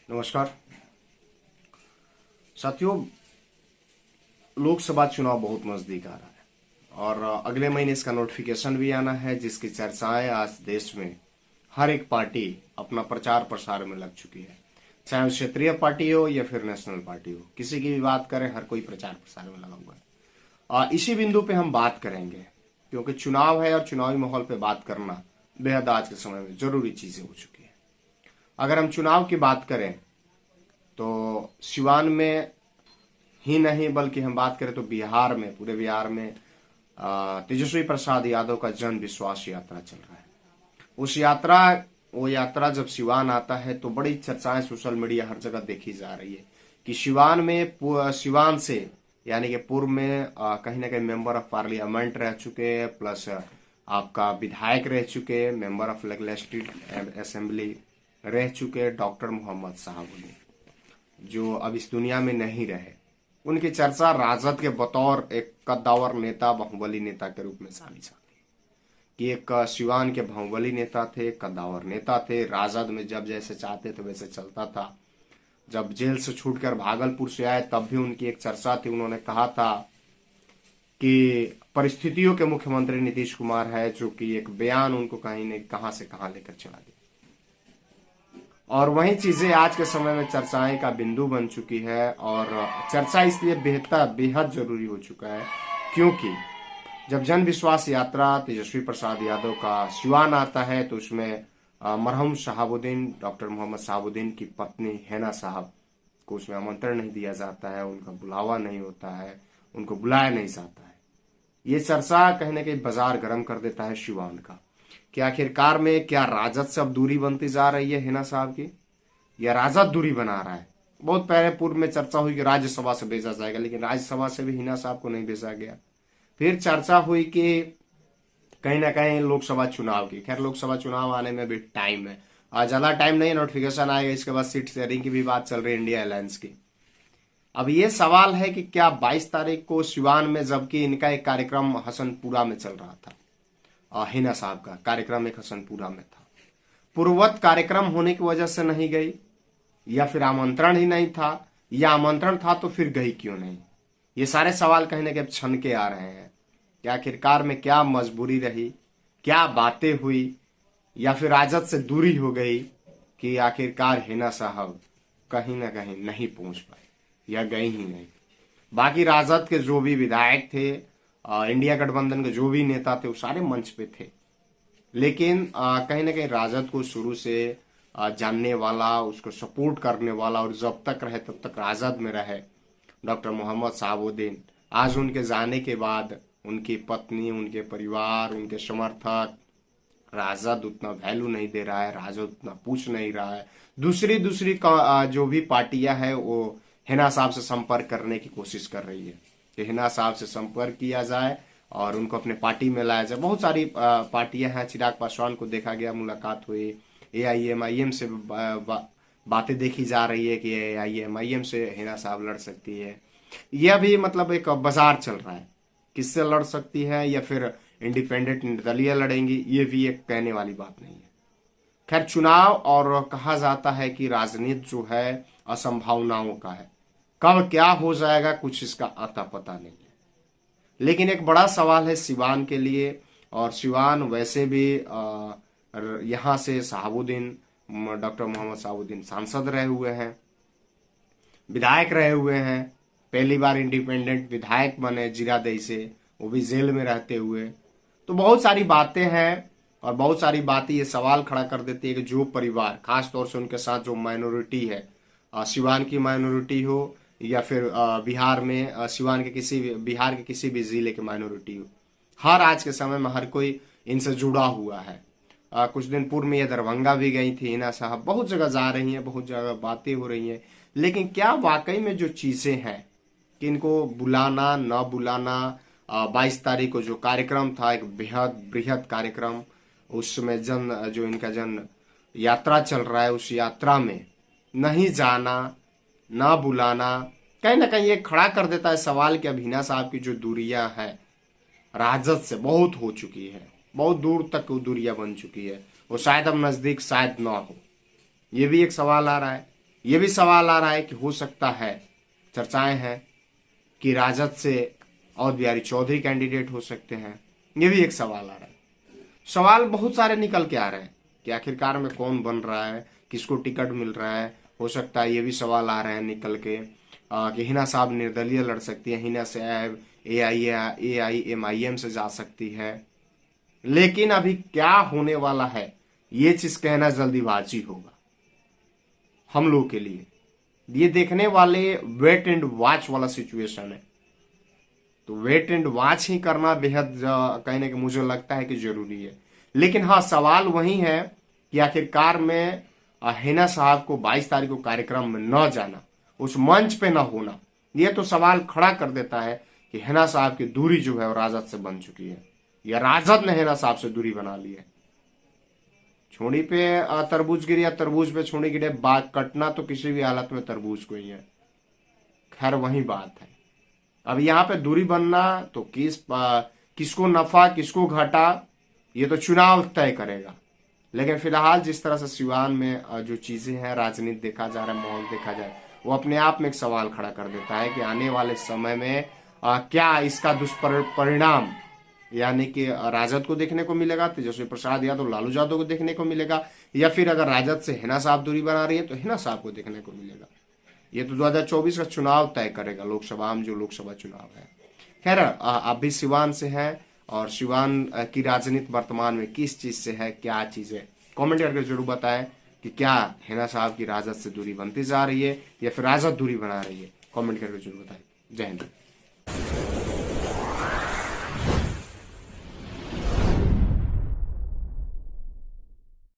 नमस्कार साथियों। लोकसभा चुनाव बहुत नजदीक आ रहा है और अगले महीने इसका नोटिफिकेशन भी आना है, जिसकी चर्चाएं आज देश में हर एक पार्टी अपना प्रचार प्रसार में लग चुकी है। चाहे वो क्षेत्रीय पार्टी हो या फिर नेशनल पार्टी हो, किसी की भी बात करें, हर कोई प्रचार प्रसार में लगा हुआ है। इसी बिंदु पे हम बात करेंगे, क्योंकि चुनाव है और चुनावी माहौल पे बात करना बेहद आज के समय में जरूरी चीजें हो चुकी है। अगर हम चुनाव की बात करें तो सिवान में ही नहीं, बल्कि हम बात करें तो बिहार में, पूरे बिहार में तेजस्वी प्रसाद यादव का जन विश्वास यात्रा चल रहा है। वो यात्रा जब सिवान आता है तो बड़ी चर्चाएं सोशल मीडिया हर जगह देखी जा रही है कि सिवान से यानी कि पूर्व में कहीं ना कहीं मेंबर ऑफ पार्लियामेंट रह चुके, प्लस आपका विधायक रह चुके, मेंबर ऑफ लेजिस्लेटिव असेंबली रह चुके डॉक्टर मोहम्मद साहबुद्दीन, जो अब इस दुनिया में नहीं रहे। उनकी चर्चा राजद के बतौर एक कद्दावर नेता, बाहुबली नेता के रूप में जानी जाती है कि एक सिवान के बाहुबली नेता थे, कद्दावर नेता थे। राजद में जब जैसे चाहते थे वैसे चलता था। जब जेल से छूटकर भागलपुर से आए तब भी उनकी एक चर्चा थी। उन्होंने कहा था कि परिस्थितियों के मुख्यमंत्री नीतीश कुमार है, जो कि एक बयान उनको कहीं ने कहां से कहां लेकर चला दिया। और वही चीजें आज के समय में चर्चाएं का बिंदु बन चुकी है, और चर्चा इसलिए बेहद जरूरी हो चुका है क्योंकि जब जन विश्वास यात्रा तेजस्वी प्रसाद यादव का सिवान आता है तो उसमें मरहूम शहाबुद्दीन, डॉक्टर मोहम्मद शहाबुद्दीन की पत्नी हैना साहब को उसमें आमंत्रण नहीं दिया जाता है, उनका बुलावा नहीं होता है, उनको बुलाया नहीं जाता है। ये चर्चा कहीं ना कहीं बाजार गर्म कर देता है सिवान का कि आखिरकार में क्या राजद से अब दूरी बनती जा रही है हिना साहब की, या राजद दूरी बना रहा है। बहुत पहले पूर्व में चर्चा हुई कि राज्यसभा से भेजा जाएगा, लेकिन राज्यसभा से भी हिना साहब को नहीं भेजा गया। फिर चर्चा हुई कि कहीं ना कहीं लोकसभा चुनाव की, खैर लोकसभा चुनाव आने में भी टाइम है, ज्यादा टाइम नहीं, नोटिफिकेशन आएगा, इसके बाद सीट शेयरिंग की भी बात चल रही है, इंडिया अलायंस की। अब ये सवाल है कि क्या 22 तारीख को सिवान में, जबकि इनका एक कार्यक्रम हसनपुरा में चल रहा था, हिना साहब का कार्यक्रम एक हसनपुरा में था, पूर्ववत कार्यक्रम होने की वजह से नहीं गई, या फिर आमंत्रण ही नहीं था, या आमंत्रण था तो फिर गई क्यों नहीं। ये सारे सवाल कहीं ना कहीं छन के आ रहे हैं कि आखिरकार में क्या मजबूरी रही, क्या बातें हुई, या फिर राजद से दूरी हो गई कि आखिरकार हिना साहब कहीं ना कहीं नहीं पहुंच पाए या गई ही नहीं। बाकी राजद के जो भी विधायक थे, इंडिया गठबंधन के जो भी नेता थे, वो सारे मंच पे थे, लेकिन कहीं ना कहीं राजद को शुरू से जानने वाला, उसको सपोर्ट करने वाला, और जब तक रहे तब तक राजद में रहे डॉक्टर मोहम्मद साहबुद्दीन, आज उनके जाने के बाद उनकी पत्नी, उनके परिवार, उनके समर्थक, राजद उतना वैल्यू नहीं दे रहा है, राजद उतना पूछ नहीं रहा है। दूसरी दूसरी जो भी पार्टियां हैं वो हिना साहब से संपर्क करने की कोशिश कर रही है कि हिना साहब से संपर्क किया जाए और उनको अपने पार्टी में लाया जाए। बहुत सारी पार्टियां हैं, चिराग पासवान को देखा गया, मुलाकात हुई, AIMIM से बातें देखी जा रही है कि AIMIM से हिना साहब लड़ सकती है। यह भी मतलब एक बाजार चल रहा है, किससे लड़ सकती है या फिर इंडिपेंडेंट निर्दलीय लड़ेंगी, ये भी एक कहने वाली बात नहीं है। खैर चुनाव, और कहा जाता है कि राजनीति जो है असंभावनाओं का है, कब क्या हो जाएगा कुछ इसका आता पता नहीं है। लेकिन एक बड़ा सवाल है सिवान के लिए, और सिवान वैसे भी यहाँ से शहाबुद्दीन, डॉक्टर मोहम्मद शहाबुद्दीन सांसद रहे हुए हैं, विधायक रहे हुए हैं, पहली बार इंडिपेंडेंट विधायक बने जीरादेई से, वो भी जेल में रहते हुए। तो बहुत सारी बातें हैं, और बहुत सारी बातें ये सवाल खड़ा कर देती है कि जो परिवार, खास तौर से उनके साथ जो माइनॉरिटी है, सिवान की माइनॉरिटी हो या फिर बिहार में बिहार के किसी भी जिले के माइनॉरिटी हो, हर आज के समय में हर कोई इनसे जुड़ा हुआ है। कुछ दिन पूर्व में ये दरभंगा भी गई थी हिना साहब, बहुत जगह जा रही हैं, बहुत जगह बातें हो रही हैं, लेकिन क्या वाकई में जो चीजें हैं कि इनको बुलाना न बुलाना, 22 तारीख को जो कार्यक्रम था एक बेहद बृहद कार्यक्रम, उसमें जो इनका जन यात्रा चल रहा है, उस यात्रा में नहीं जाना, ना बुलाना, कहीं ना कहीं ये खड़ा कर देता है सवाल कि अब हिना साहब की जो दूरियां हैं राजद से बहुत हो चुकी है, बहुत दूर तक वो दूरियां बन चुकी है, वो शायद अब नजदीक शायद ना हो। ये भी एक सवाल आ रहा है ये भी सवाल आ रहा है कि हो सकता है, चर्चाएं हैं कि राजद से अवध बिहारी चौधरी कैंडिडेट हो सकते हैं। ये भी एक सवाल आ रहा है। सवाल बहुत सारे निकल के आ रहे हैं कि आखिरकार में कौन बन रहा है, किसको टिकट मिल रहा है। हो सकता है ये भी सवाल आ रहे हैं निकल के कि हिना साहब निर्दलीय लड़ सकती है, हिना से AIMIM से जा सकती है। लेकिन अभी क्या होने वाला है ये चीज कहना जल्दीबाजी होगा हम लोग के लिए। ये देखने वाले वेट एंड वॉच वाला सिचुएशन है, तो वेट एंड वॉच ही करना बेहद कहने के मुझे लगता है कि जरूरी है। लेकिन हाँ, सवाल वही है कि आखिरकार में हिना साहब को 22 तारीख को कार्यक्रम में न जाना, उस मंच पे न होना, यह तो सवाल खड़ा कर देता है कि हिना साहब की दूरी जो है वो राजद से बन चुकी है, या राजद ने हिना साहब से दूरी बना ली है। छोड़ी पे तरबूज गिरी या तरबूज पे छोड़ी गिरे, बात कटना तो किसी भी हालत में तरबूज को ही है। खैर वही बात है। अब यहाँ पे दूरी बनना तो किसको नफा किसको घाटा ये तो चुनाव तय करेगा। लेकिन फिलहाल जिस तरह से सिवान में जो चीजें हैं, राजनीति देखा जा रहा है, माहौल देखा जाए, वो अपने आप में एक सवाल खड़ा कर देता है कि आने वाले समय में क्या इसका दुष्परिणाम यानी कि राजद को देखने को मिलेगा, तेजस्वी प्रसाद यादव, लालू यादव को देखने को मिलेगा, या फिर अगर राजद से हिना साहब दूरी बना रही है तो हिना साहब को देखने को मिलेगा। ये तो 2024 का चुनाव तय करेगा, लोकसभा में जो लोकसभा चुनाव है। खैर आप भी सिवान से हैं और सिवान की राजनीति वर्तमान में किस चीज से है, क्या चीज है, कमेंट करके जरूर बताएं कि क्या हिना साहब की राजद से दूरी बनती जा रही है या फिर राजद दूरी बना रही है। कमेंट करके जरूर बताएं। जय हिंद।